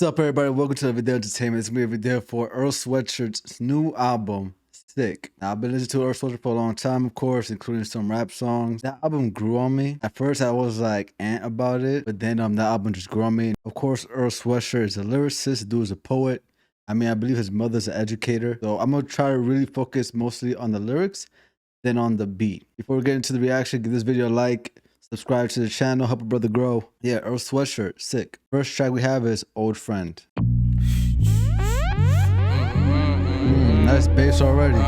What's up, everybody? Welcome to the Video Entertainment. It's gonna be a video for Earl Sweatshirt's new album, Sick. Now, I've been listening to Earl Sweatshirt for a long time, of course, including some rap songs. That album grew on me. At first, I was like, about it, but then that album just grew on me. Of course, Earl Sweatshirt is a lyricist, the dude is a poet. I mean, I believe his mother's an educator. So I'm gonna try to really focus mostly on the lyrics, then on the beat. Before we get into the reaction, give this video a like. Subscribe to the channel, help a brother grow. Yeah, Earl Sweatshirt, Sick. First track we have is Old Friend. Nice bass already.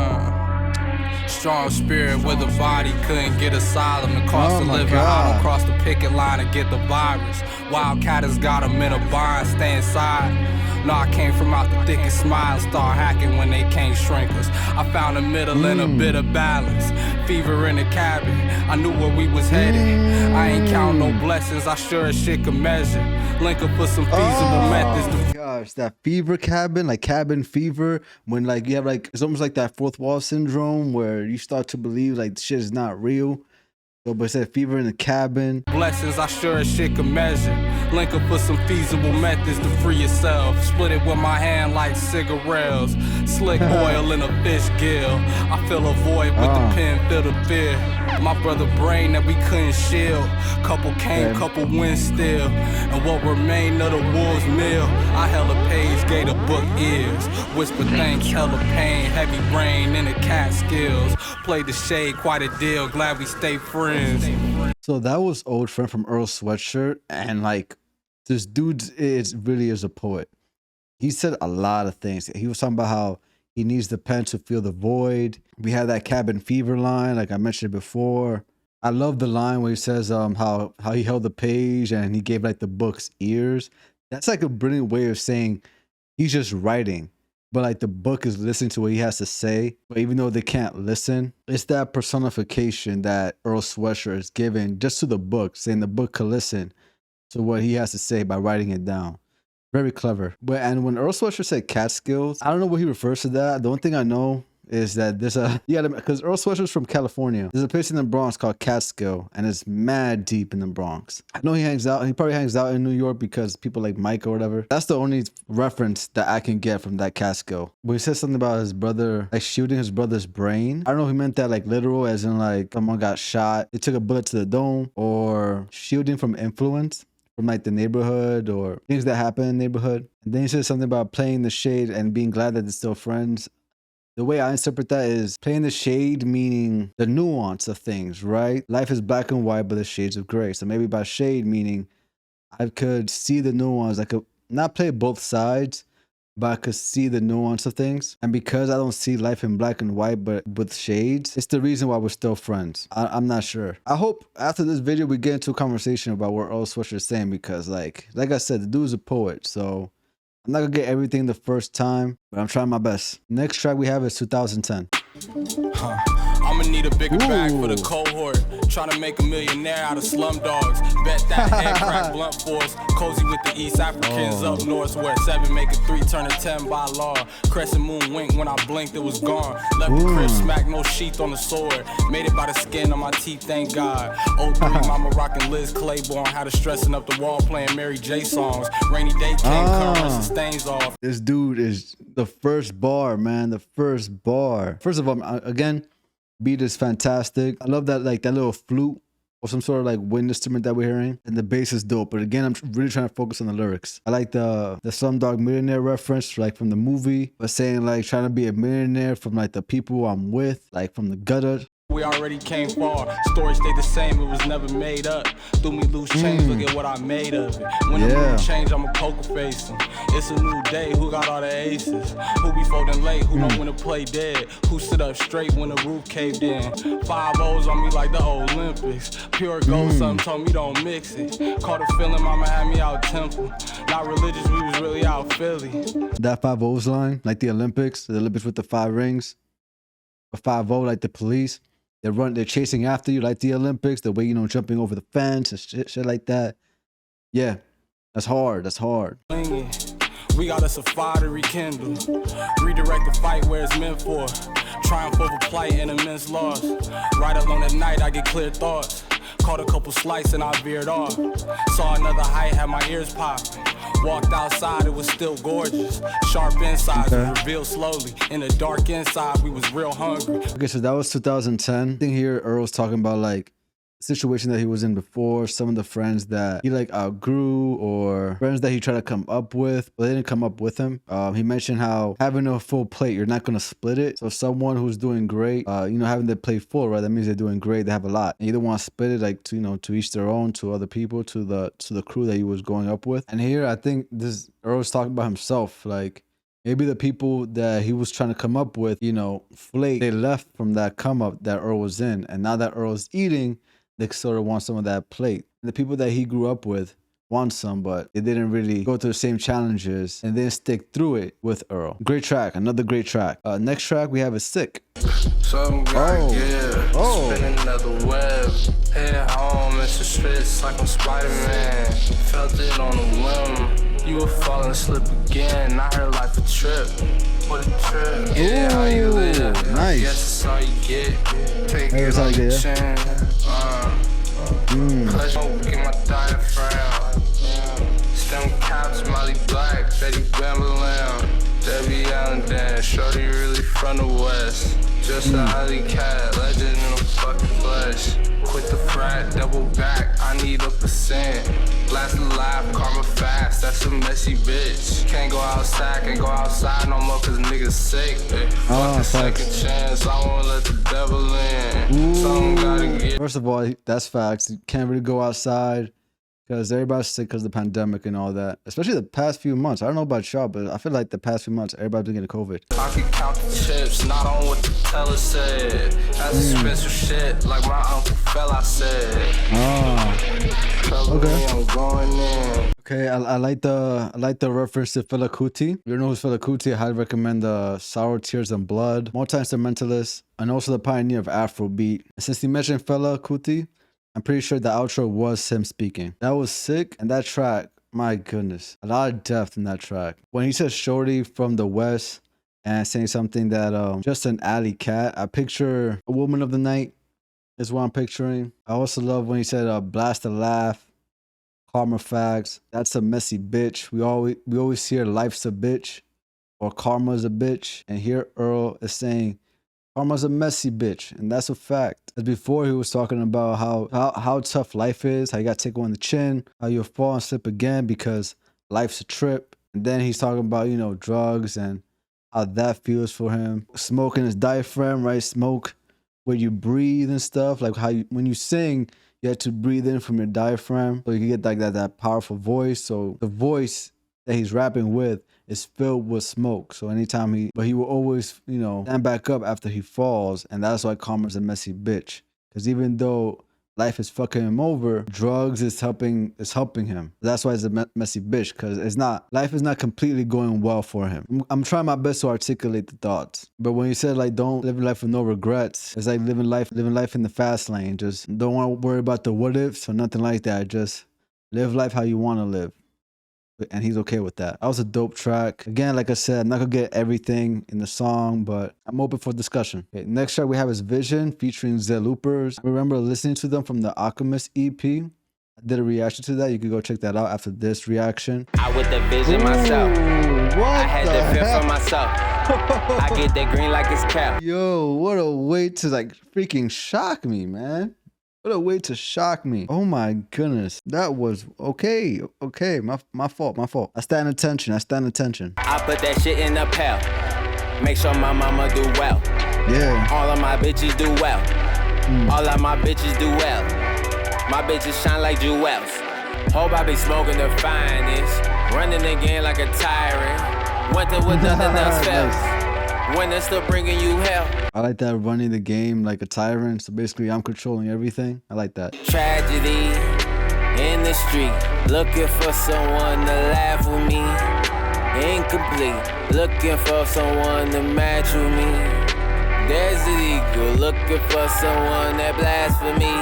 Strong spirit with a body, couldn't get asylum. The cost of living out across the picket line to get the virus. Wildcat has got him in a bind, stay inside. No, I came from out the thickest smile, start hacking when they can't shrink us. I found a middle and a bit of balance. Fever in the cabin, I knew where we was headed. I ain't counting no blessings, I sure as shit can measure. Link up for some feasible methods. Gosh, that fever cabin, like cabin fever, when like you have like, it's almost like that fourth wall syndrome where you start to believe like the shit is not real. So, but it said fever in the cabin. Blessings, I sure as shit can measure. Link up for some feasible methods to free yourself. Split it with my hand like cigarettes. Slick oil in a fish gill. I feel a void with the pen, feel the fear. My brother brain that we couldn't shield. Couple came, couple went still. And what remained of the wolves meal. I held a page, gave the book ears. Whisper thanks, hella pain, heavy brain in the cat skills. Played the shade quite a deal, glad we stay friends. So that was Old Friend from Earl Sweatshirt, and like this dude really is a poet. He said a lot of things. He was talking about how he needs the pen to feel the void. We had that cabin fever line, like I mentioned before. I love the line where he says how he held the page and he gave like the book's ears. That's like a brilliant way of saying he's just writing, but like the book is listening to what he has to say. But even though they can't listen, it's that personification that Earl Sweatshirt is giving just to the book, saying the book can listen to what he has to say by writing it down. Very clever. And when Earl Sweatshirt said cat skills, I don't know what he refers to that. The only thing I know is that there's because Earl Sweatshirt's from California. There's a place in the Bronx called Catskill, and it's mad deep in the Bronx. I know he probably hangs out in New York because people like Mike or whatever. That's the only reference that I can get from that Catskill. When he said something about his brother, like shooting his brother's brain, I don't know if he meant that like literal, as in like someone got shot, they took a bullet to the dome, or shielding from influence from like the neighborhood or things that happen in the neighborhood. And then he said something about playing the shade and being glad that they're still friends. The way I interpret that is playing the shade, meaning the nuance of things, right? Life is black and white, but there's shades of gray. So maybe by shade, meaning I could see the nuance. I could not play both sides, but I could see the nuance of things. And because I don't see life in black and white, but with shades, it's the reason why we're still friends. I'm not sure. I hope after this video, we get into a conversation about what Earl Sweatshirt is saying, because like I said, the dude's a poet. So I'm not gonna get everything the first time, but I'm trying my best. Next track we have is 2010. I'ma need a bigger bag for the cohort. Trying to make a millionaire out of slum dogs. Bet that head crack blunt force. Cozy with the East Africans up north, where 7 make a 3 turn a 10 by law. Crescent moon wink when I blinked, it was gone. Left the crib smack, no sheath on the sword. Made it by the skin on my teeth, thank God. 03 mama rocking Liz Claiborne. Had her stressing up the wall playing Mary J songs. Rainy day came, couldn't rinse the stains off. This dude is the first bar, man. The first bar. First of all, again, beat is fantastic. I love that, like that little flute or some sort of like wind instrument that we're hearing, and the bass is dope. But again, I'm really trying to focus on the lyrics. I like the Slumdog Millionaire reference, like from the movie, but saying like trying to be a millionaire from like the people I'm with, like from the gutter. We already came far. Story stayed the same, it was never made up. Threw me loose change, look at what I made of it. When the mood change, I'm a poker facing. It's a new day, who got all the aces? Who be folding late, who know when to play dead? Who sit up straight when the roof caved in? 5 O's on me like the Olympics. Pure gold, something told me don't mix it. Caught a feeling, mama had me out temple. Not religious, we was really out Philly. That 5 O's line, like the Olympics with the 5 rings. A 5-0 like the police. They're chasing after you like the Olympics, the way, you know, jumping over the fence and shit like that. Yeah, that's hard. That's hard. We got us a fire to rekindle. Redirect the fight where it's meant for. Triumph over plight and immense loss. Right alone at night, I get clear thoughts. Caught a couple slices and I veered off. Saw another height, had my ears popping. Walked outside, it was still gorgeous. Sharp insides was revealed slowly. In the dark inside, we was real hungry. Okay, so that was 2010. I think here Earl's talking about like situation that he was in before, some of the friends that he like outgrew, or friends that he tried to come up with, but they didn't come up with him. He mentioned how having a full plate, you're not gonna split it. So someone who's doing great, you know, having their plate full, right? That means they're doing great. They have a lot, and you don't want to split it like to, you know, to each their own, to other people, to the crew that he was going up with. And here I think this Earl's talking about himself, like maybe the people that he was trying to come up with, you know, flake, they left from that come up that Earl was in, and now that Earl's eating, they sort of want some of that plate. And the people that he grew up with want some, but they didn't really go through the same challenges and then stick through it with Earl. Great track, another great track. Next track we have is Sick. Spin another web. Head home, it's a stress like I'm Spider-Man. Felt it on a whim. You were falling asleep again. I heard life a trip. What a trip. Yeah, how you live. Nice. Guess that's all you get. Take it on the chin. Clutch in my diaphragm. Stem caps, Molly Black, Betty Bambalam. Debbie Allen Dan, shorty really from the west. Just a alley cat, legend in the fucking flesh. Quit the frat, double back, I need a percent. Last alive, karma fast, that's a messy bitch. Can't go outside no more cause niggas sick. Fuck a second chance, I won't let the devil in. Something gotta get. First of all, that's facts. You can't really go outside because everybody's sick because of the pandemic and all that. Especially the past few months. I don't know about y'all, but I feel like the past few months, everybody's been getting COVID. I can count the chips, not on what the teller said. That's expensive shit, like my uncle fella said. Okay. I'm going in. Okay, I like the reference to Fela Kuti. If you don't know who's Fela Kuti, I highly recommend the Sour Tears and Blood, multi-instrumentalist, and also the pioneer of Afrobeat. And since you mentioned Fela Kuti, I'm pretty sure the outro was him speaking. That was sick, and that track, my goodness, a lot of depth in that track. When he says shorty from the West and saying something that just an alley cat, I picture a woman of the night is what I'm picturing. I also love when he said blast a laugh, karma facts, that's a messy bitch. We always hear life's a bitch or karma's a bitch, and here Earl is saying karma's a messy bitch, and that's a fact. As before, he was talking about how tough life is, how you got to take on the chin, how you'll fall and slip again because life's a trip. And then he's talking about, you know, drugs and how that feels for him. Smoking his diaphragm, right? Smoke where you breathe and stuff. Like how when you sing, you have to breathe in from your diaphragm so you can get like that powerful voice. So the voice that he's rapping with is filled with smoke. So anytime he will always, you know, stand back up after he falls. And that's why karma's a messy bitch. Because even though life is fucking him over, drugs is helping him. That's why it's a messy bitch, because life is not completely going well for him. I'm trying my best to articulate the thoughts. But when you said like don't live life with no regrets, it's like living life in the fast lane. Just don't want to worry about the what ifs or nothing like that. Just live life how you want to live. And he's okay with that. That was a dope track. Again, like I said, I'm not gonna get everything in the song, but I'm open for discussion. Okay, next track we have is Vision featuring Zelooperz. I remember listening to them from the Alchemist EP. I did a reaction to that. You can go check that out after this reaction. I with the vision myself. What I had the the fear heck? for myself. I get that green like it's cap. Yo, what a way to like freaking shock me, man. What a way to shock me. Oh my goodness. That was okay. Okay, my fault. I stand attention. I put that shit in the pail. Make sure my mama do well. Yeah. All of my bitches do well. All of my bitches do well. My bitches shine like jewels. Hope I be smoking the finest. Running the game like a tyrant. Went there with nothing else felt. When they're still bringing you hell. I like that, running the game like a tyrant. So basically, I'm controlling everything. I like that. Tragedy in the street. Looking for someone to laugh with me. Incomplete. Looking for someone to match with me. There's an eagle. Looking for someone that blasphemy.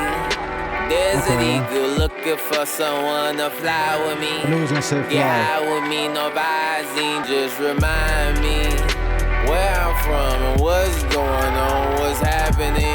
There's an eagle. Looking for someone to fly with me. I knew he was gonna say fly. Get high with me. No Visine. Just remind me where I'm from and what's going on, what's happening.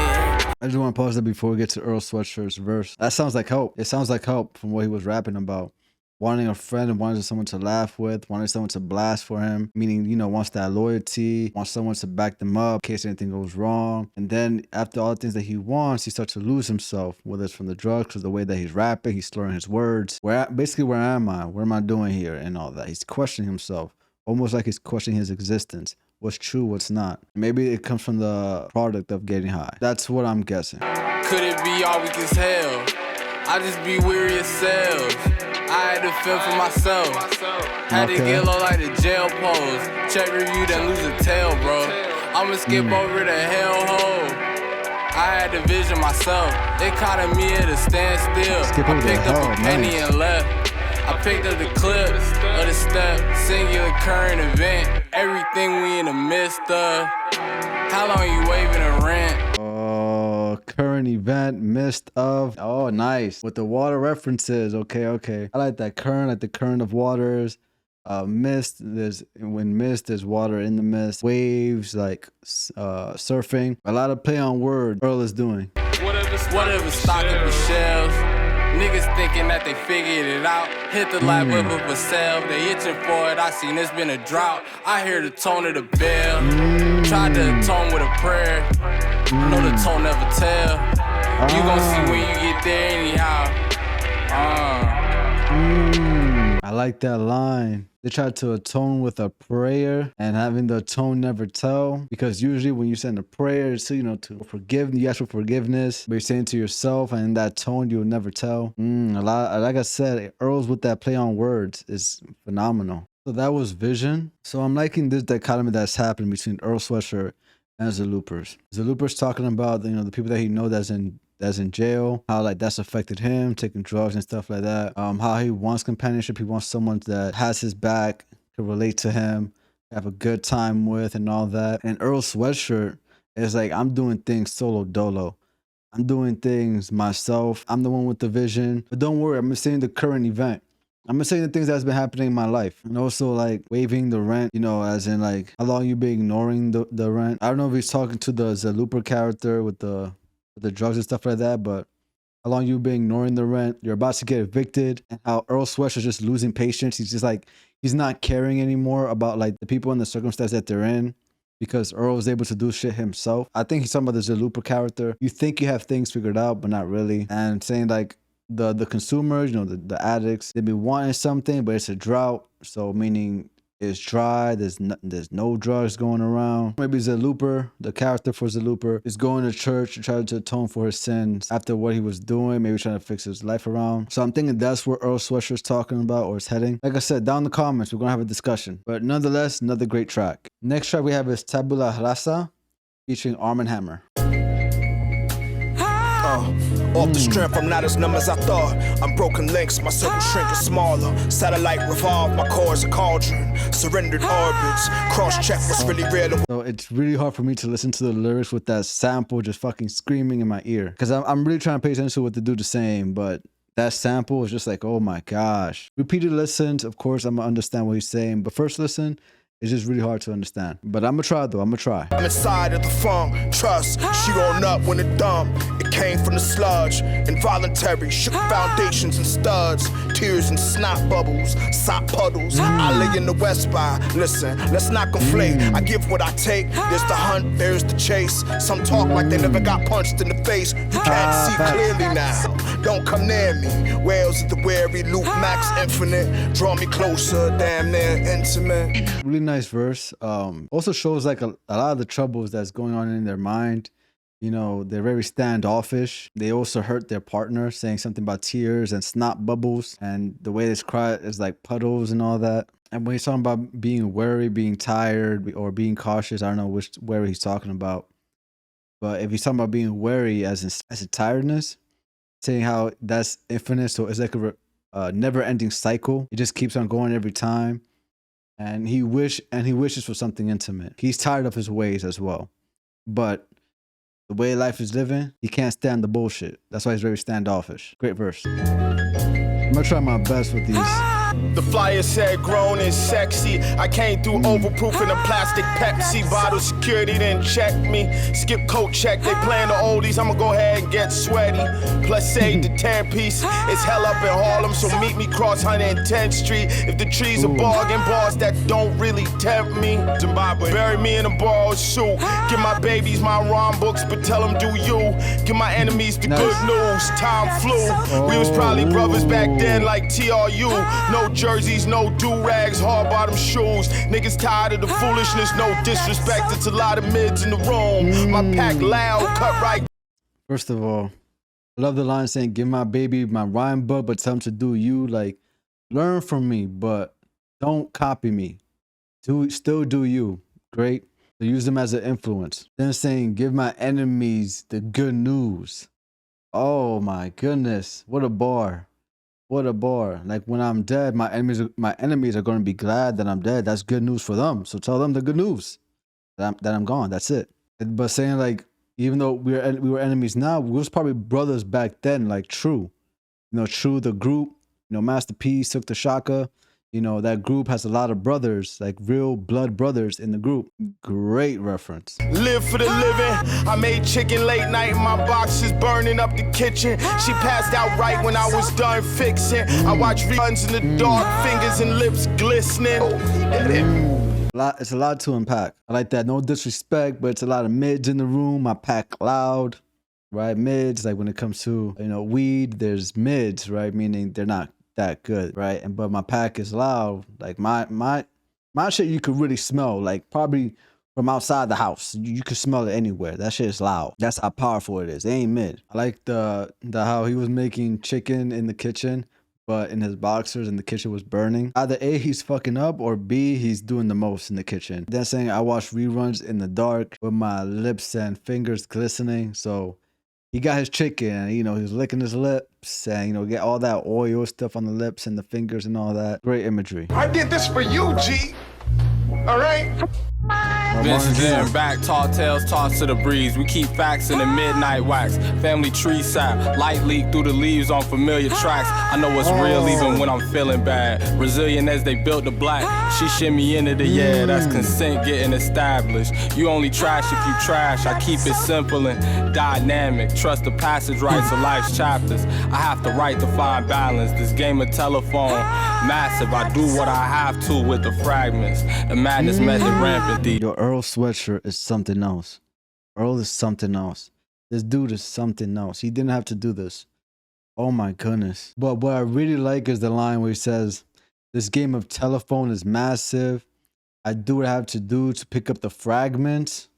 I just want to pause that before we get to Earl Sweatshirt's verse. That sounds like help. It sounds like help from what he was rapping about. wanting a friend and wanting someone to laugh with, wanting someone to blast for him, meaning, you know, wants that loyalty, wants someone to back them up in case anything goes wrong. And then after all the things that he wants, he starts to lose himself, whether it's from the drugs, because the way that he's rapping, he's slurring his words. Basically, where am I? What am I doing here? And all that. He's questioning himself, almost like he's questioning his existence. What's true, what's not. Maybe it comes from the product of getting high. That's what I'm guessing. Could it be all weak as hell? I just be weary of sales. I had to feel for myself. Had to get low like the jail pose. Check review, then lose a tail, bro. I'ma skip over the hellhole. I had to vision myself. It caught me at a standstill. I picked up a penny and left. I picked up the clip of the step, singular current event. Everything we in the midst of. How long you waving a rent? Oh, current event, midst of. Oh, nice. With the water references. Okay. I like that current, like the current of waters. Mist, when mist, there's water in the mist. Waves, like surfing. A lot of play on word Earl is doing. Whatever stock up the shelves. Niggas thinking that they figured it out. Hit the lap up of a cell. They itching for it. I seen it's been a drought. I hear the tone of the bell. Tried to atone with a prayer. Know the tone never tell. You gon' see when you get there anyhow. I like that line. They tried to atone with a prayer and having the tone never tell. Because usually when you send a prayer, it's, you know, to forgive, you ask for forgiveness, but you're saying to yourself, and in that tone, you'll never tell. A lot, like I said, Earl's with that play on words is phenomenal. So that was Vision. So I'm liking this dichotomy that's happening between Earl Sweatshirt and Zelooperz. Zelooperz talking about, you know, the people that he knows that's in jail, how like that's affected him, taking drugs and stuff like that. How he wants companionship, he wants someone that has his back, can relate to him, have a good time with, and all that. And Earl Sweatshirt is like, I'm doing things solo dolo. I'm doing things myself. I'm the one with the vision. But don't worry, I'm saying the current event. I'm gonna say the things that's been happening in my life. And also like waiving the rent, you know, as in like how long you been ignoring the rent. I don't know if he's talking to the Zelooperz character with the drugs and stuff like that, but how long you've been ignoring the rent, you're about to get evicted, and how Earl Sweatshirt is just losing patience. He's just like, he's not caring anymore about like the people in the circumstance that they're in, because Earl was able to do shit himself. I think he's talking about the Zelooperz character. You think you have things figured out, but not really. And saying like the consumers, you know, the addicts, they be wanting something, but it's a drought. So meaning it's dry, there's no drugs going around. Maybe Zelooperz, the character for Zelooperz, is going to church to try to atone for his sins after what he was doing, maybe trying to fix his life around. So I'm thinking that's where Earl Sweatshirt's talking about or is heading. Like I said, down in the comments, we're gonna have a discussion. But nonetheless, another great track. Next track we have is Tabula Rasa featuring Arm & Hammer. Off the strength, I'm not as numb as I thought. I'm broken links, my circle shrinking smaller. Satellite revolve, my core is a cauldron. Surrendered orbits, cross-check what's really real. So it's really hard for me to listen to the lyrics with that sample just fucking screaming in my ear. Because I'm really trying to pay attention to what the dude is saying, but that sample is just like, oh my gosh. Repeated listens, of course, I'm gonna understand what he's saying, but first listen, it's just really hard to understand. But I'm gonna try though, I'm I'm inside of the funk, trust, she on up when it dumb. It came from the sludge, involuntary, shook foundations and studs. Tears and snot bubbles, sop puddles. I lay in the west by, listen, let's not conflate. I give what I take, there's the hunt, there's the chase. Some talk like they never got punched in the face. You can't see clearly now, don't come near me. Whales of the wary, Luke Max Infinite. Draw me closer, damn near intimate. Really nice verse. Also shows like a lot of the troubles that's going on in their mind. You know, they're very standoffish. They also hurt their partner, saying something about tears and snot bubbles, and the way they cry is like puddles and all that. And when he's talking about being wary, being tired, or being cautious, I don't know which wary he's talking about. But if he's talking about being wary as a tiredness, saying how that's infinite, so it's like a never-ending cycle. It just keeps on going every time. And he wishes for something intimate. He's tired of his ways as well. But the way life is living, he can't stand the bullshit. That's why he's very standoffish. Great verse. I'm gonna try my best with these The flyer said grown and sexy. I came through overproof in a plastic Pepsi bottle. Security didn't check me. Skip coat check, they playing the oldies. I'ma go ahead and get sweaty. Plus save the 10 piece. It's hell up in Harlem, so meet me cross 110th Street. If the trees are bargain bars that don't really tempt me. Zimbabwe. Bury me in a borrowed suit. Give my babies my rhyme books, but tell them do you. Give my enemies the good news. Time flew. We was probably brothers back then like TRU. No jerseys, no do-rags, hard bottom shoes. Niggas tired of the foolishness, no disrespect. It's a lot of mids in the room. My pack loud, cut right. First of all, I love the line saying, give my baby my rhyme book, but tell him to do you. Like, learn from me, but don't copy me. Still do you. Great. So use them as an influence. Then saying, give my enemies the good news. Oh my goodness. What a bar. What a bar. Like, when I'm dead, my enemies are going to be glad that I'm dead. That's good news for them. So tell them the good news that I'm gone. That's it. But saying, like, even though we were enemies now, we was probably brothers back then, like True. You know, True, the group, you know, Master P took the Shaka. You know, that group has a lot of brothers, like real blood brothers in the group. Great reference. Live for the living. I made chicken late night in my boxes, burning up the kitchen. She passed out right when I was done fixing. I watched reruns in the dark, fingers and lips glistening. It's a lot to unpack. I like that. No disrespect, but it's a lot of mids in the room. I pack loud, right? Mids, like when it comes to, you know, weed, there's mids, right? Meaning they're not that good, right? But my pack is loud. Like my shit you could really smell, like probably from outside the house. You could smell it anywhere. That shit is loud. That's how powerful it is. It ain't mid. I like the how he was making chicken in the kitchen, but in his boxers and the kitchen was burning. Either A, he's fucking up, or B, he's doing the most in the kitchen. Then saying I watch reruns in the dark with my lips and fingers glistening. So he got his chicken and, you know, he's licking his lips and, you know, get all that oil stuff on the lips and the fingers and all that. Great imagery. I did this for you, G. All right? Vince getting back, tall tales tossed to the breeze. We keep facts in the midnight wax. Family tree sap, light leak through the leaves on familiar tracks. I know what's real even when I'm feeling bad. Resilient as they built the black. She shimmy into the yeah, that's consent getting established. You only trash if you trash. I keep it simple and dynamic. Trust the passage rights of life's chapters. I have to write to find balance. This game of telephone, massive. I do what I have to with the fragments. The madness method rampant deep. Your Earl Sweatshirt is something else. Earl is something else. This dude is something else. He didn't have to do this. Oh my goodness. But what I really like is the line where he says, this game of telephone is massive. I do what I have to do to pick up the fragments.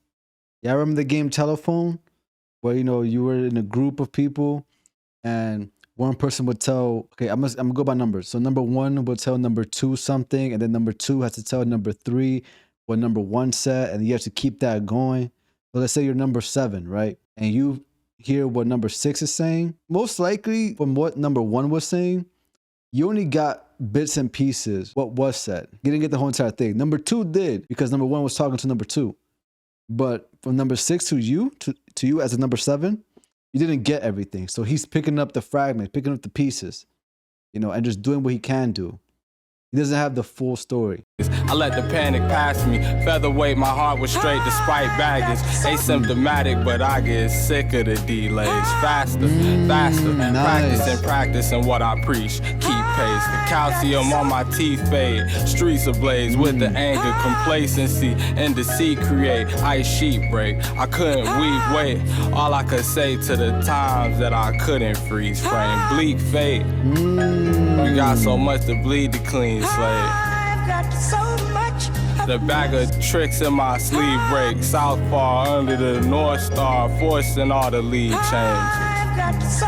Yeah, I remember the game Telephone, where, you know, you were in a group of people and one person would tell, okay, I'm gonna go by numbers. So number one would tell number two something, and then number two has to tell number three what number one said, and you have to keep that going. So let's say you're number 7, right? And you hear what number 6 is saying. Most likely from what number 1 was saying, you only got bits and pieces what was said. You didn't get the whole entire thing. Number 2 did, because number 1 was talking to number 2. But from number 6 to you as a number 7, you didn't get everything. So he's picking up the fragments, picking up the pieces, you know, and just doing what he can do. He doesn't have the full story. I let the panic pass me. Featherweight, my heart was straight despite baggage. Asymptomatic, but I get sick of the delays. Faster, faster. Nice. Practicing what I preach. Keep pace. The calcium on my teeth fade. Streets ablaze with the anger, complacency, and deceit create. Ice sheet break. I couldn't wait. All I could say to the times that I couldn't freeze frame. Bleak fate. We got so much to bleed to clean slate. The bag of tricks in my sleeve break. Southpaw under the North Star, forcing all the lead changes.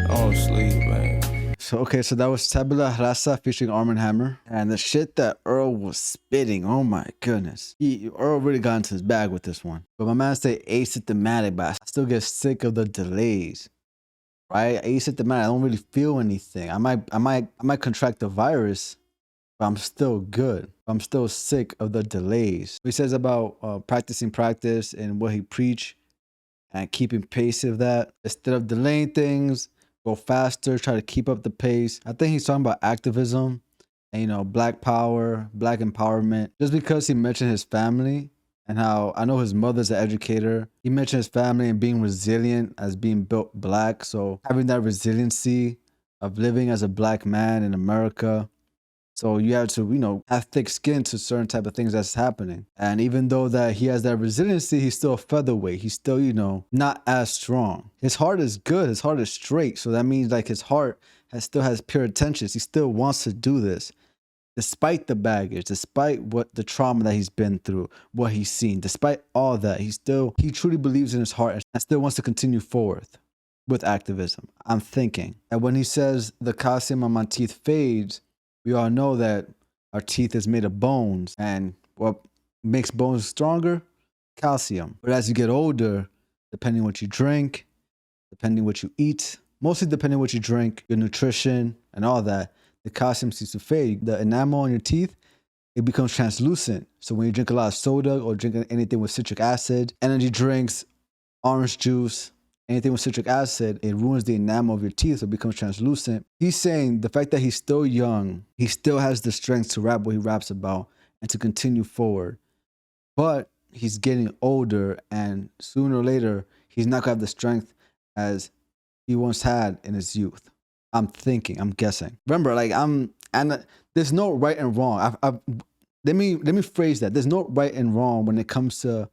Don't sleep, man. So that was Tabula Rasa featuring Arm & Hammer. And the shit that Earl was spitting, oh my goodness. Earl really got into his bag with this one. But my man say asymptomatic, but I still get sick of the delays. Right? Asymptomatic, I don't really feel anything. I might contract the virus, but I'm still good. I'm still sick of the delays. He says about practicing practice and what he preach and keeping pace of that. Instead of delaying things, go faster, try to keep up the pace. I think he's talking about activism and, you know, black power, black empowerment. Just because he mentioned his family and how I know his mother's an educator. He mentioned his family and being resilient as being built black. So having that resiliency of living as a black man in America. So you have to, you know, have thick skin to certain type of things that's happening. And even though that he has that resiliency, he's still a featherweight. He's still, you know, not as strong. His heart is good. His heart is straight. So that means like his heart still has pure intentions. He still wants to do this. Despite the baggage, despite what the trauma that he's been through, what he's seen, despite all that, he truly believes in his heart and still wants to continue forward with activism. I'm thinking that when he says the calcium on my teeth fades, we all know that our teeth is made of bones, and what makes bones stronger? Calcium. But as you get older, depending what you drink, depending what you eat, mostly depending what you drink, your nutrition and all that, the calcium seems to fade. The enamel on your teeth, it becomes translucent. So when you drink a lot of soda or drink anything with citric acid, energy drinks, orange juice, anything with citric acid, it ruins the enamel of your teeth, so it becomes translucent. He's saying the fact that he's still young, he still has the strength to rap what he raps about and to continue forward. But he's getting older, and sooner or later, he's not gonna have the strength as he once had in his youth. I'm thinking, I'm guessing. Remember, like there's no right and wrong. Let me phrase that. There's no right and wrong when it comes to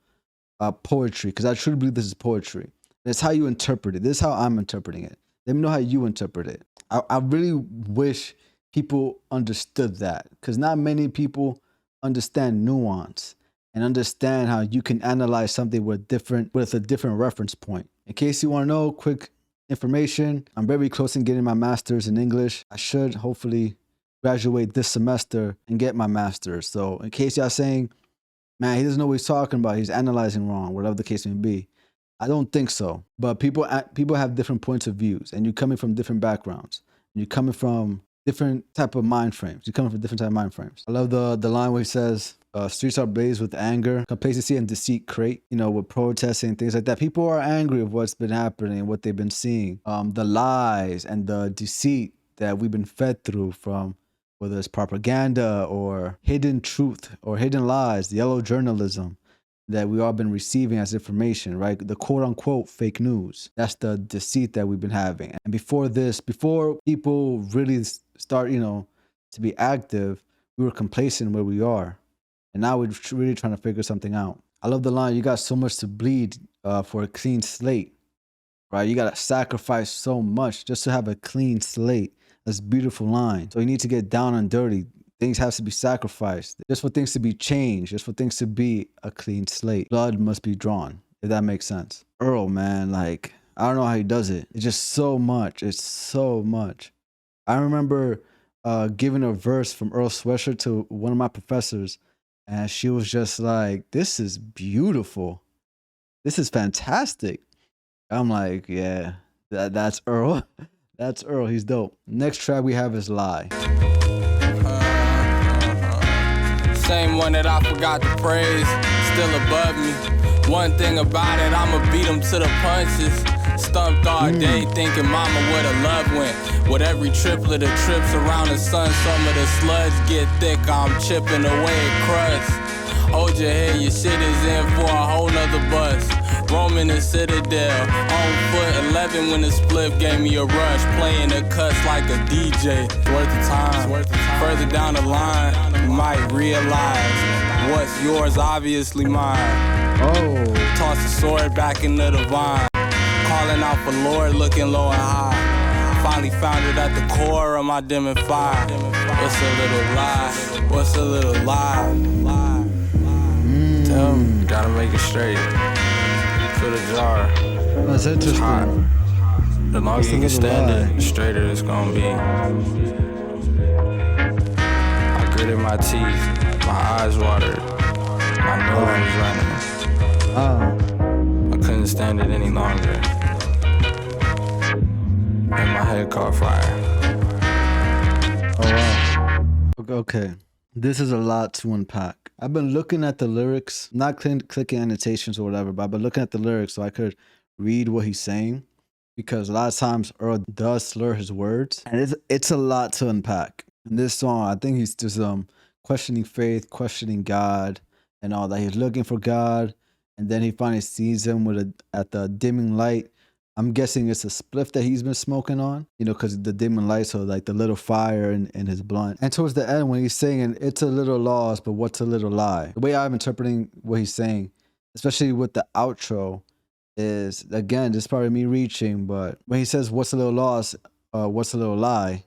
poetry, because I truly believe this is poetry. It's how you interpret it. This is how I'm interpreting it. Let me know how you interpret it. I really wish people understood that, because not many people understand nuance and understand how you can analyze something with a different reference point. In case you want to know, quick information, I'm very close in getting my master's in English. I should hopefully graduate this semester and get my master's. So in case y'all saying, man, he doesn't know what he's talking about, he's analyzing wrong, whatever the case may be, I don't think so. But people have different points of views, and you're coming from different backgrounds. You're coming from different type of mind frames. You're coming from different type of mind frames. I love the line where he says, streets are ablaze with anger, complacency and deceit crate, you know, with protesting and things like that. People are angry of what's been happening, what they've been seeing. The lies and the deceit that we've been fed through from whether it's propaganda or hidden truth or hidden lies, the yellow journalism that we all been receiving as information, right? The quote unquote fake news. That's the deceit that we've been having. And before people really start, you know, to be active, we were complacent where we are. And now we're really trying to figure something out. I love the line, you got so much to bleed for a clean slate, right? You got to sacrifice so much just to have a clean slate. That's a beautiful line. So you need to get down and dirty. Things have to be sacrificed. Just for things to be changed, just for things to be a clean slate. Blood must be drawn, if that makes sense. Earl, man, like, I don't know how he does it. It's just so much. It's so much. I remember giving a verse from Earl Sweatshirt to one of my professors, and she was just like, this is beautiful. This is fantastic. I'm like, yeah, that's Earl. That's Earl. He's dope. Next track we have is Lie. Same one that I forgot to praise, still above me. One thing about it, I'ma beat him to the punches. Stumped all day thinking mama where the love went. With every triplet of trips around the sun, some of the sludge get thick, I'm chipping away at crust. Hold your head, your shit is in for a whole nother bus. Roaming the Citadel, on foot 11 when the spliff gave me a rush. Playing the cuts like a DJ, it's worth the time. Further down the line, you might realize what's yours, obviously mine. Oh. Toss the sword back into the vine. Calling out for Lord, looking low and high. Finally found it at the core of my dimming fire. What's a little lie? What's a little lie? Tell me, gotta make it straight. For the jar. That's interesting. It's hot. The longer you can stand it, the straighter it's gonna be. I gritted my teeth, my eyes watered, my nose was running. I couldn't stand it any longer. And my head caught fire. Oh wow. Okay. This is a lot to unpack. I've been looking at the lyrics, not clicking annotations or whatever, but I've been looking at the lyrics so I could read what he's saying. because a lot of times Earl does slur his words, and it's a lot to unpack. In this song, I think he's just questioning faith, questioning God, and all that. He's looking for God, and then he finally sees him at the dimming light. I'm guessing it's a spliff that he's been smoking on, you know, because the dimming light, so like the little fire in his blunt. And towards the end, when he's saying, "It's a little lost, but what's a little lie?" The way I'm interpreting what he's saying, especially with the outro, is, again, this is probably me reaching, but when he says, "What's a little lost, what's a little lie?"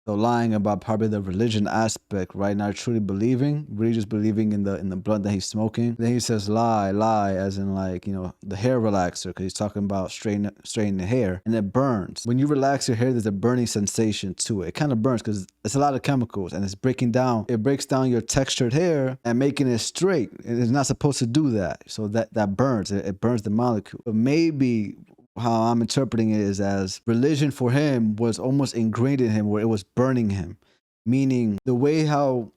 So lying about probably the religion aspect, right? Not truly believing, really just believing in the blunt that he's smoking. Then he says lie, as in, like, you know, the hair relaxer, because he's talking about straightening the hair, and it burns. When you relax your hair, there's a burning sensation to it. It kind of burns because it's a lot of chemicals, and it's breaking down. It breaks down your textured hair and making it straight. It's not supposed to do that. So that burns. It burns the molecule. But maybe how I'm interpreting it is as religion for him was almost ingrained in him, where it was burning him. Meaning the way how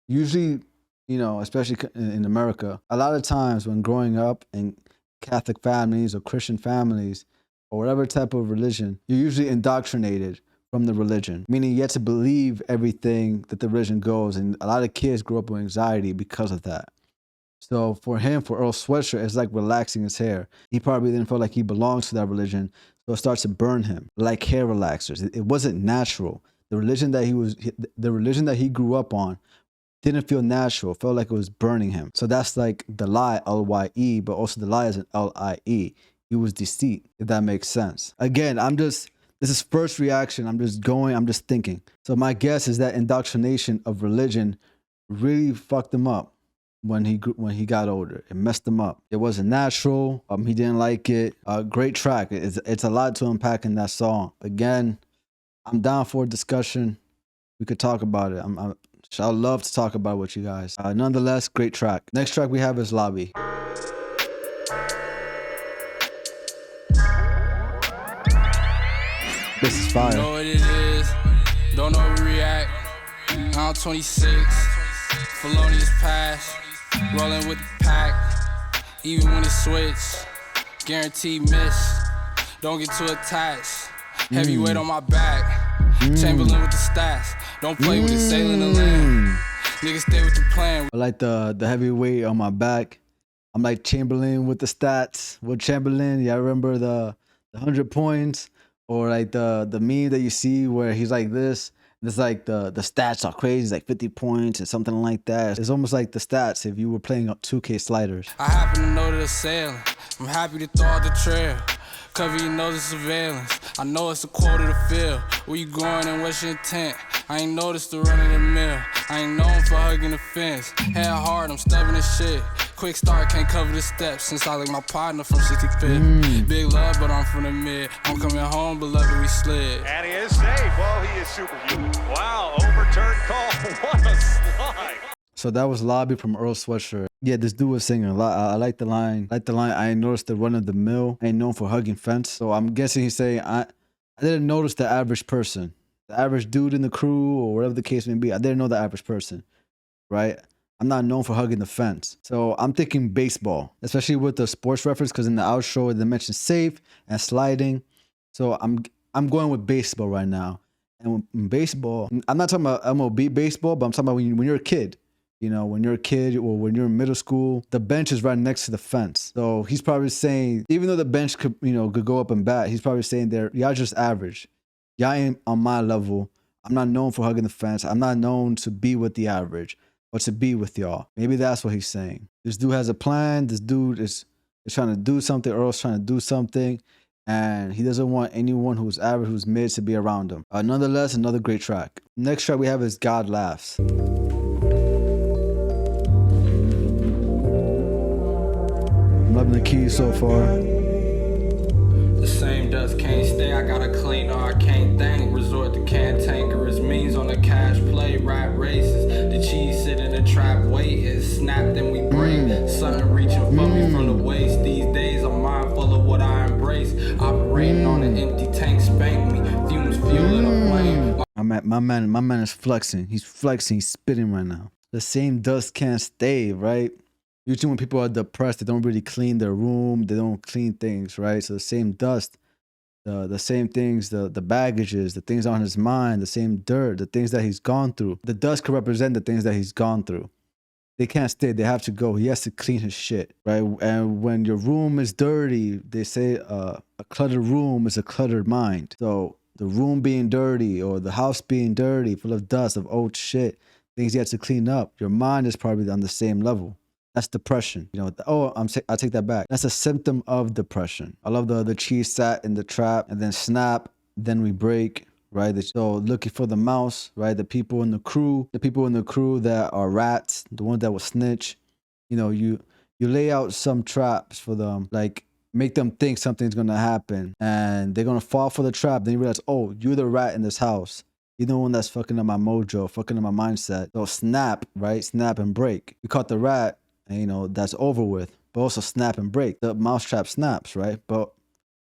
usually, you know, especially in America, a lot of times when growing up in Catholic families or Christian families or whatever type of religion, you're usually indoctrinated from the religion, meaning you have to believe everything that the religion goes. And a lot of kids grow up with anxiety because of that. So for him, for Earl Sweatshirt, it's like relaxing his hair. He probably didn't feel like he belongs to that religion, so it starts to burn him like hair relaxers. It wasn't natural. The religion that he grew up on didn't feel natural. It felt like it was burning him. So that's like the lie, L-Y-E, but also the lie is an L-I-E. It was deceit, if that makes sense. Again, this is first reaction. I'm just thinking. So my guess is that indoctrination of religion really fucked him up. When he got older, it messed him up. It wasn't natural. He didn't like it. Great track. It's a lot to unpack in that song. Again, I'm down for a discussion. We could talk about it. I'd love to talk about it with you guys. Nonetheless, great track. Next track we have is Lobby. This is fire. Know what it is. Don't overreact. I'm 26. Felonious pass. Rolling with the pack, even when it's switch. Guaranteed miss. Don't get too attached. Heavyweight on my back. Chamberlain with the stats. Don't play with it, sailing the land. Niggas stay with the plan. I like the heavyweight on my back. I'm like Chamberlain with the stats. With Chamberlain, yeah, I remember the 100 points, or like the meme that you see where he's like this. It's like the stats are crazy, it's like 50 points or something like that. It's almost like the stats if you were playing 2K sliders. I happen to know that it's sailing. I'm happy to throw out the trail. Cover your nose of surveillance. I know it's a quarter to fill. Where you going and what's your intent? I ain't noticed the run of the mill. I ain't known for hugging the fence. Head hard, I'm stubborn as shit. Quick start, can't cover the steps. Since I like my partner from 65th. Big love, but I'm from the mid. I'm coming home, beloved, we slid. And he is safe. Well, he is superhuman. Wow, overturned call. What a slide. So that was Lobby from Earl Sweatshirt. Yeah, this dude was singing a lot. I like the line. I ain't noticed the run of the mill. I ain't known for hugging fence. So I'm guessing he's saying, I didn't notice the average person. The average dude in the crew or whatever the case may be. I didn't know the average person, right? I'm not known for hugging the fence. So I'm thinking baseball, especially with the sports reference, because in the outro they mentioned safe and sliding. So I'm going with baseball right now. And in baseball, I'm not talking about MLB baseball, but I'm talking about when you're a kid. You know, when you're a kid or when you're in middle school, the bench is right next to the fence. So he's probably saying, even though the bench could go up and bat, he's probably saying y'all just average. Y'all ain't on my level. I'm not known for hugging the fence. I'm not known to be with the average or to be with y'all. Maybe that's what he's saying. This dude has a plan. This dude is trying to do something. Earl's trying to do something. And he doesn't want anyone who's average, who's mid, to be around him. Nonetheless, another great track. Next track we have is God Laughs. I'm loving the keys so far. The same dust can't stay, I gotta clean or I can't think. Resort to cantankerous means on the cash play, rat races. The cheese sit in the trap, wait, it's snap, then we break. Something reaching for me from the waist. These days I'm mindful of what I embrace. Operating on an empty tank, spank me. Fumes fueling a flame. My man is flexing. He's flexing, he's spitting right now. The same dust can't stay, right? Usually when people are depressed, they don't really clean their room. They don't clean things, right? So the same dust the same things, the baggages, the things on his mind, the same dirt, the things that he's gone through. The dust could represent the things that he's gone through. They can't stay. They have to go. He has to clean his shit, right? And when your room is dirty, they say a cluttered room is a cluttered mind. So the room being dirty or the house being dirty, full of dust, of old shit, things you have to clean up, your mind is probably on the same level. That's depression. You know, I take that back. That's a symptom of depression. I love the cheese sat in the trap and then snap, then we break. Right, so looking for the mouse, right? The people in the crew that are rats, the ones that will snitch. You know, you lay out some traps for them, like make them think something's gonna happen, and they're gonna fall for the trap. Then you realize, oh, you're the rat in this house. You're the one that's fucking up my mojo, fucking up my mindset. So snap, right? Snap and break. You caught the rat, and you know that's over with. But also snap and break. The mousetrap snaps, right? But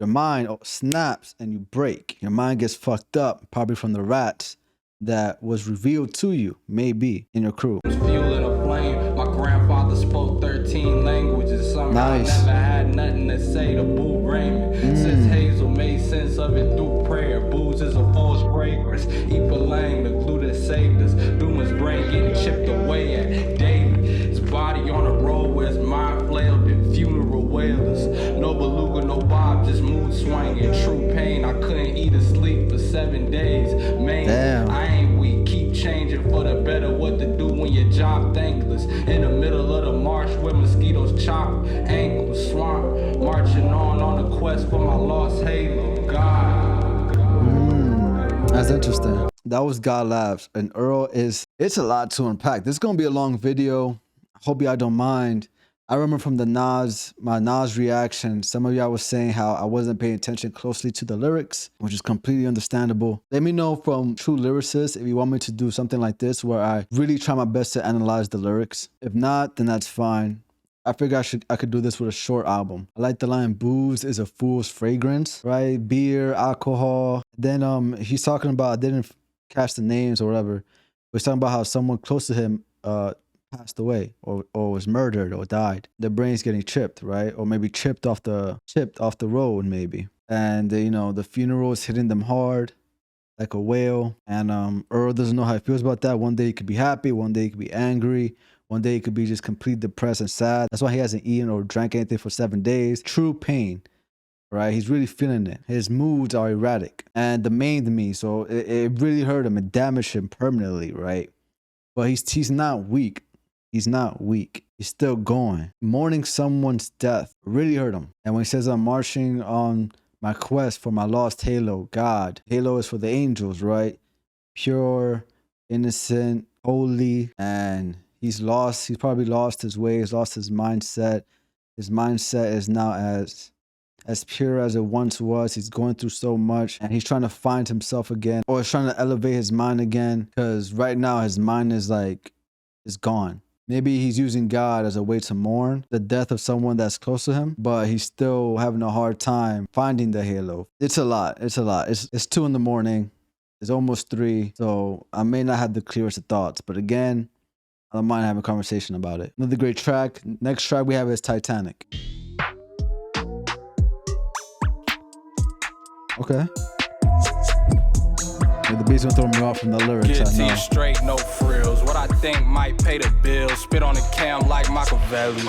your mind snaps and you break. Your mind gets fucked up, probably from the rats that was revealed to you, maybe, in your crew. Fueling a flame. My grandfather spoke 13 languages. Somehow I never had nothing to say to Boo Raymond. Since Hazel made sense of it through prayer. Booze is a false fragrance. Epalang, the glue that saved us. Duma's brain getting chipped away at daily. His body on the road where his mind flailed in funeral wailers. No beluga, no bob, just mood swinging. True pain, I couldn't eat or sleep for 7 days. Man, I ain't weak, keep changing for the better. What to do when your job thankless. In the middle of the marsh where mosquitoes chop ankles. Swamp, marching on a quest for my lost halo. God. That's interesting. That was God Labs. And Earl it's a lot to unpack. This is going to be a long video. I hope y'all don't mind. I remember from my Nas reaction, some of y'all was saying how I wasn't paying attention closely to the lyrics, which is completely understandable. Let me know from true lyricists if you want me to do something like this where I really try my best to analyze the lyrics. If not, then that's fine. I figure I could do this with a short album. I like the line, booze is a fool's fragrance, right? Beer, alcohol. Then he's talking about, I didn't catch the names or whatever, but he's talking about how someone close to him passed away or was murdered or died. Their brain's getting chipped, right? Or maybe chipped off the road, maybe. And you know, the funeral is hitting them hard like a whale. And Earl doesn't know how he feels about that. One day he could be happy, one day he could be angry, one day he could be just completely depressed and sad. That's why he hasn't eaten or drank anything for 7 days. True pain, right? He's really feeling it. His moods are erratic and the maimed me, so it really hurt him. It damaged him permanently, right? But he's not weak. He's not weak. He's still going. Mourning someone's death really hurt him. And when he says, I'm marching on my quest for my lost halo, God. Halo is for the angels, right? Pure, innocent, holy. And he's lost. He's probably lost his ways, lost his mindset. His mindset is now as pure as it once was. He's going through so much and he's trying to find himself again, or he's trying to elevate his mind again, because right now his mind is gone. Maybe he's using God as a way to mourn the death of someone that's close to him, but he's still having a hard time finding the halo. It's a lot. It's 2 in the morning. It's almost 3. So I may not have the clearest of thoughts, but again, I don't mind having a conversation about it. Another great track. Next track we have is Titanic. Okay. The beats gonna throw me off from the lyrics, Get I know. to you straight, no frills. What I think might pay the bill. Spit on the cam like Machiavelli.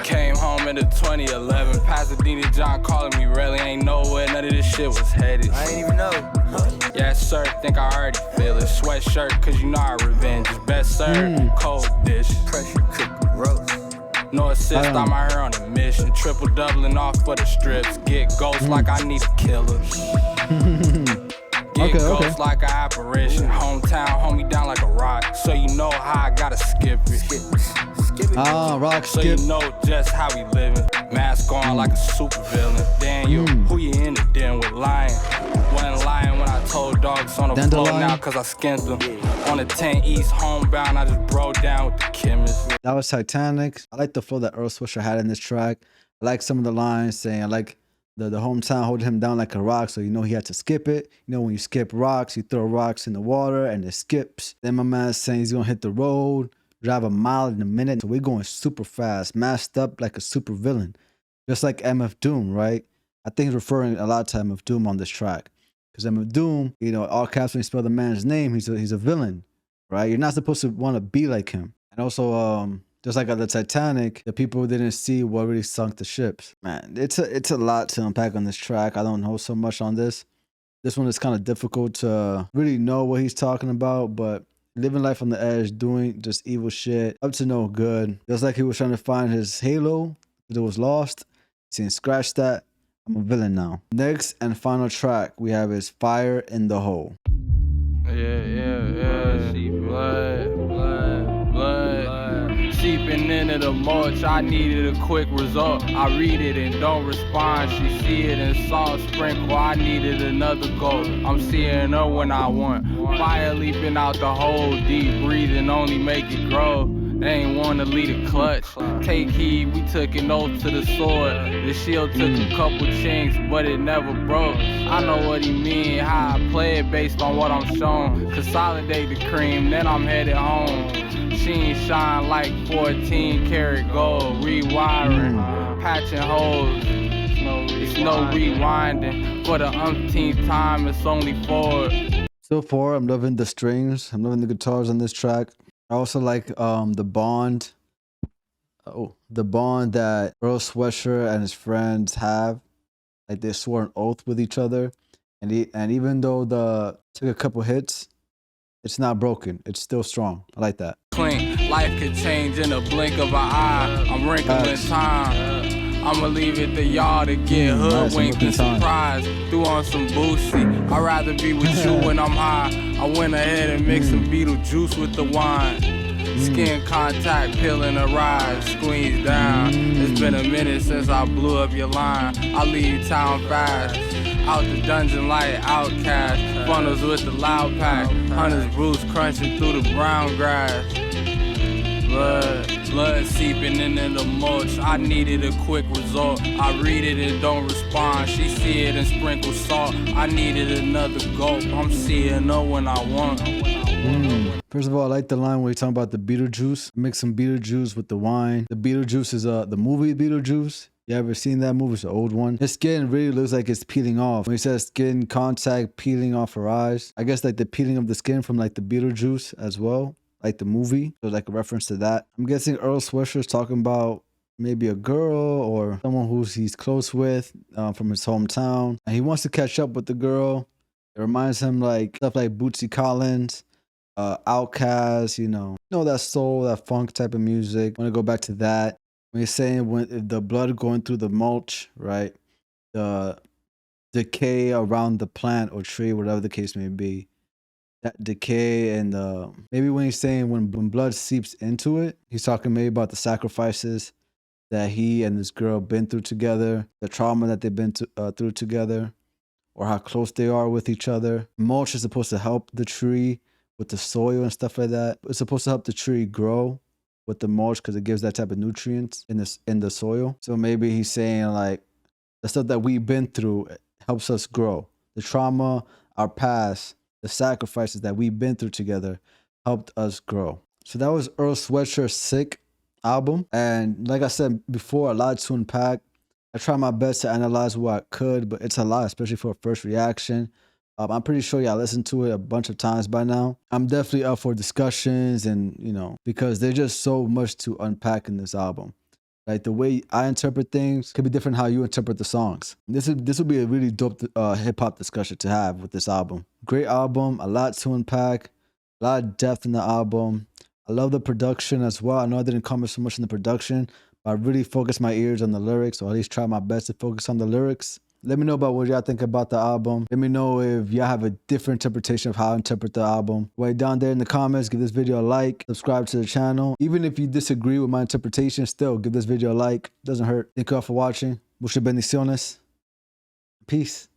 Came home in the 2011. Pasadena John calling me really. Ain't nowhere none of this shit was headed. I ain't even know. Yes, sir, think I already feel it. Sweatshirt, cause you know our revenge is best served. Cold dish. Pressure cook roast. No assist, I'm out here on a mission. Triple doubling off for the strips. Get ghosts like I need a killer. Get ghosts like an apparition. Hometown, hold me down like a rock. So you know how I gotta skip it. Skip it. Rock So skip. you know just how we living. Mask on like a super villain. Daniel, who you in the den with lying? Wasn't lying when I told dogs on the floor now cause I skinned them. On the 10 East homebound, I just broke down with the chemist. That was Titanic. I like the flow that Earl Sweatshirt had in this track. I like some of the lines saying, I like the hometown holding him down like a rock, so you know he had to skip it. You know, when you skip rocks, you throw rocks in the water and it skips. Then my man's saying he's gonna hit the road, drive a mile in a minute. So we're going super fast, masked up like a super villain. Just like MF Doom, right? I think he's referring a lot to MF Doom on this track. Because MF Doom, you know, all caps when you spell the man's name, he's a villain, right? You're not supposed to want to be like him. And also, just like at the Titanic, the people didn't see what really sunk the ships. Man, it's a lot to unpack on this track. I don't know so much on this. This one is kind of difficult to really know what he's talking about, but living life on the edge, doing just evil shit, up to no good. Just like he was trying to find his halo that was lost. Saying, scratch that, I'm a villain now. Next and final track we have is Fire in the Hole. Blood. Seeping into the mulch, I needed a quick result. I read it and don't respond. She see it and salt sprinkle. I needed another goal. I'm seeing her when I want. Fire leaping out the hole, deep breathing only make it grow. They ain't wanna lead a clutch. Take heed, we took an oath to the sword. The shield took a couple chinks, but it never broke. I know what he mean, how I play it based on what I'm shown. Consolidate the cream, then I'm headed home. Sheen shine like 14 karat gold. Rewiring, patching holes. It's no rewinding. For the umpteenth time, it's only forward. So far, I'm loving the strings. I'm loving the guitars on this track. I also like the bond. The bond that Earl Sweatshirt and his friends have. Like they swore an oath with each other. And even though took a couple hits, it's not broken. It's still strong. I like that. Clean. Life could change in a blink of an eye. I'm wrinkling time. I'ma leave it to y'all to get hoodwinked and surprised. Threw on some Boosie. I'd rather be with you when I'm high. I went ahead and mixed some Beetlejuice with the wine. Skin contact, peeling a rise, squeeze down. It's been a minute since I blew up your line. I leave town fast. Out the dungeon like outcast. Funnels with the loud pack. Hunters Bruce crunching through the brown grass. Blood seeping into the mulch. I needed a quick result. I read it and don't respond. She see it and sprinkle salt. I needed another gulp. I'm seeing her when I want. First of all, I like the line where you talking about the Beetlejuice. Mix some Beetlejuice with the wine. The Beetlejuice is the movie Beetlejuice. You ever seen that movie? It's an old one. His skin really looks like it's peeling off. When he says skin contact peeling off her eyes, I guess like the peeling of the skin from like the Beetlejuice as well. Like the movie, so like a reference to that. I'm guessing Earl Sweatshirt is talking about maybe a girl or someone who he's close with from his hometown, and he wants to catch up with the girl. It reminds him like stuff like Bootsy Collins, Outkast, you know that soul, that funk type of music. I want to go back to that. When he's saying when the blood going through the mulch, right? The decay around the plant or tree, whatever the case may be. That decay and maybe when he's saying when blood seeps into it, he's talking maybe about the sacrifices that he and this girl been through together, the trauma that they've been through together, or how close they are with each other. Mulch is supposed to help the tree with the soil and stuff like that. It's supposed to help the tree grow with the mulch because it gives that type of nutrients in the soil. So maybe he's saying like the stuff that we've been through helps us grow. The trauma, our past, the sacrifices that we've been through together helped us grow. So that was Earl Sweatshirt's Sick album. And like I said before, a lot to unpack. I tried my best to analyze what I could, but it's a lot, especially for a first reaction. I'm pretty sure y'all listened to it a bunch of times by now. I'm definitely up for discussions and, because there's just so much to unpack in this album. Like the way I interpret things could be different how you interpret the songs. This would be a really dope hip hop discussion to have with this album. Great album, a lot to unpack, a lot of depth in the album. I love the production as well. I know I didn't comment so much on the production, but I really focused my ears on the lyrics, or at least try my best to focus on the lyrics. Let me know about what y'all think about the album. Let me know if y'all have a different interpretation of how I interpret the album. Right down there in the comments, give this video a like, subscribe to the channel. Even if you disagree with my interpretation, still give this video a like. Doesn't hurt. Thank you all for watching. Muchas bendiciones. Peace.